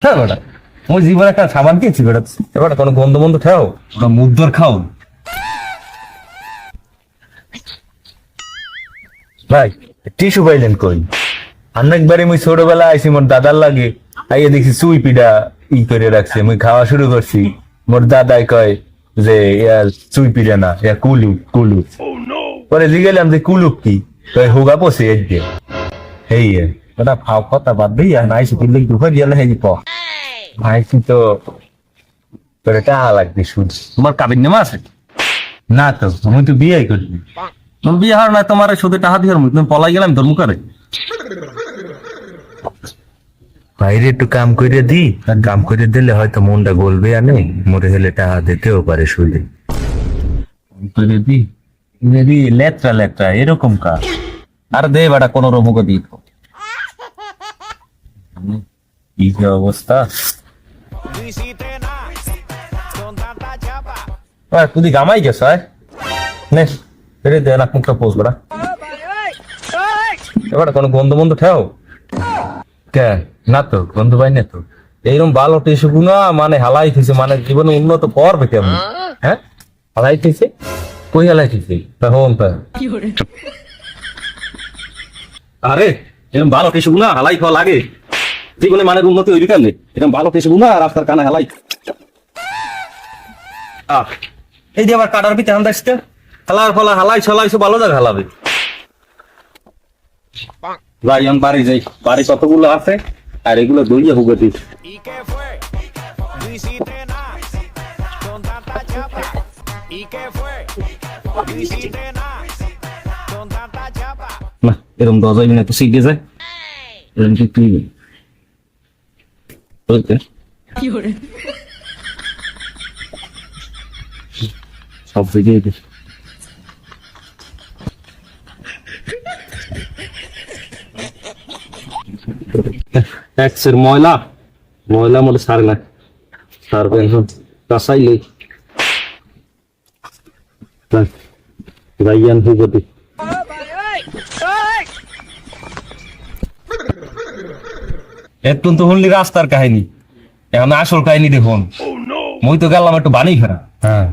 হ্যাঁ বেটা, ওই জীবনে একটা সাবান খেয়েছি বেটা, এবার কোনো গন্ধ বন্ধ ঠেও, ওটা মুদ্দর খাও। ভাই টিস্যু পাইলেন কই? অনেকবারই মুই ছোটবেলা আইসি মোর দাদার লাগে, আইয়ে দেখছি চুই পিঠা করে রাখছে, মুই খাওয়া শুরু করছি। মোর দাদাই কয় যে চুই পিঠা না, কুলু কুলু। পরে জিগেলাম যে কুলুক কি, কয় হোগা পচে এদিকে। এই ওটা ফাও কথা বাদ দিই, আর আইসি কিনলে দুপুর গেলে হেজি প আইসি তো তোর টাকা লাগবে শুধু। তোমার কাবিন নেমা আছে না? তো আমি তো বিয়ে করিনি। তোমার বিয়ে হওয়ার না, তোমার শুধু টাকা দিয়ে তুমি পলাই গেলাম তোর মুখারে। বাইরে একটু কাম করে দি, আর কাম করে দিলে হয়তো মনটা গলবে, আনে মরে হলে টাকা দিতেও পারে শুধু করে দি। লেত্রা লেত্রা এরকম কাজ আর দে বেটা কোন রকম দিত। কি অবস্থা তুই গামাই গেছ নাক মুখটা পোষ বেড়া, এবার কোনো গন্ধ বন্ধ ঠেও কে না? তো গন্ধ পাই না তো, এইরকম ভালো টিস্যু গুনা মানে হালাই থিছে, মানে জীবনে উন্নত করবে কেমন? হ্যাঁ হালাই থিছে, কই হালাই থিছে তখন? আরে এরকম ভালো টিস্যু গুনা হালাই খাওয়া লাগে জীবনে, মানে উন্নতি হইবে কেমনে? এরকম ভালো টিস্যু গুনা রাস্তার কানে হালাই। এই যে আবার কাটার পিঠে হান দেখতে হালার ফলা হালাই ছলাই সব ভালো জায়গা হালাবে। যাই আমি বাড়ি যাই, বাড়ি কতগুলো আছে আর এগুলো দইয়ে হুগে দিস। না এরকম দেওয়া যাবে না, তো শিখে যায় এরকম কি সব ভিডিও দিস। এক্সের ময়লা ময়লা মধ্যে সারে না, সারবে কাঁচাইলে গাইয়ান হুগতি। একটু তো শুনলি রাস্তার কাহিনী, এখন আসল কাহিনী দেখুন। মুই তো গেলাম একটু পানি ফেরা, হ্যাঁ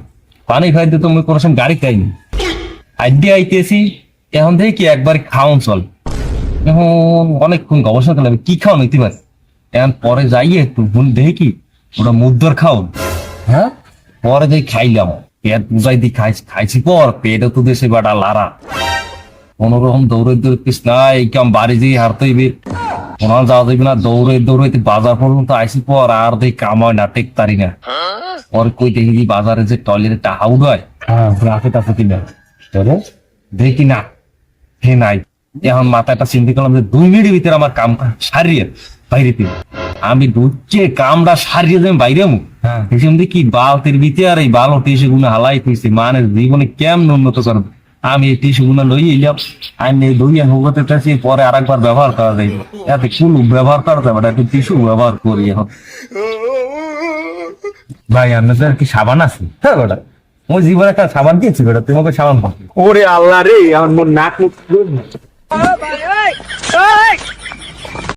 পানি খাইতে তো মুই কোনো সময় গাড়ি খাইনি, আইডি আইতেছি এখন দেখি কি একবার খাওন চল। এখন অনেকক্ষণ গবেষণা করলাম কি খাওয়ান হইতে পারে, এখন পরে যাইয়ে একটু দেখি কি ওটা মুদ্দর খাওন। হ্যাঁ পরে যাই খাইলাম, পেট বুঝাই দিয়ে খাইছি পর পেটে তো দেশে বাটা লারা, কোনোরকম দৌড়ে দৌড়িস নাই, কেমন বাড়ি যেয়ে হারতে হইবে, ওনার যাওয়া যাবে না, দৌড়ে দৌড়াইতে বাজার পর্যন্ত আইসি পর আর দেখি কামায় না টেক তারি না। পরে কই দেখি বাজারে যে টয়লেটে টাকা উঠায়, হ্যাঁ রাখে তা ফুটি না, দেখি না হে নাই। এখন মাথাটা চিন্তা করলাম যে 2 মিনিটের ভিতরে আমার কাম সারিয়ে বাইরে দিই, আমি ঢুকছে কামটা সারিয়ে দেব বাইরে মুখ দেখি বালতির ভিতরে আর এই বালো টিসু গুলো হালাই তুইছি, মানে জীবনে কেমন উন্নত করবে। আমি এই টিসু গুলো লই এলাম, আমি দইয়া ভোগতে চাইছি, পরে আর একবার ব্যবহার করা যাইব, এতে কোন ব্যবহার করা যাবে না, টিসু ব্যবহার করি এখন। ভাই আপনাদের কি সাবান আছে? হ্যাঁ বেটা, ওই জীবনে একটা সাবান কিনছি বেটা, তোমাকে সাবান। ওরে আল্লাহ রে, আমার নাক মুখ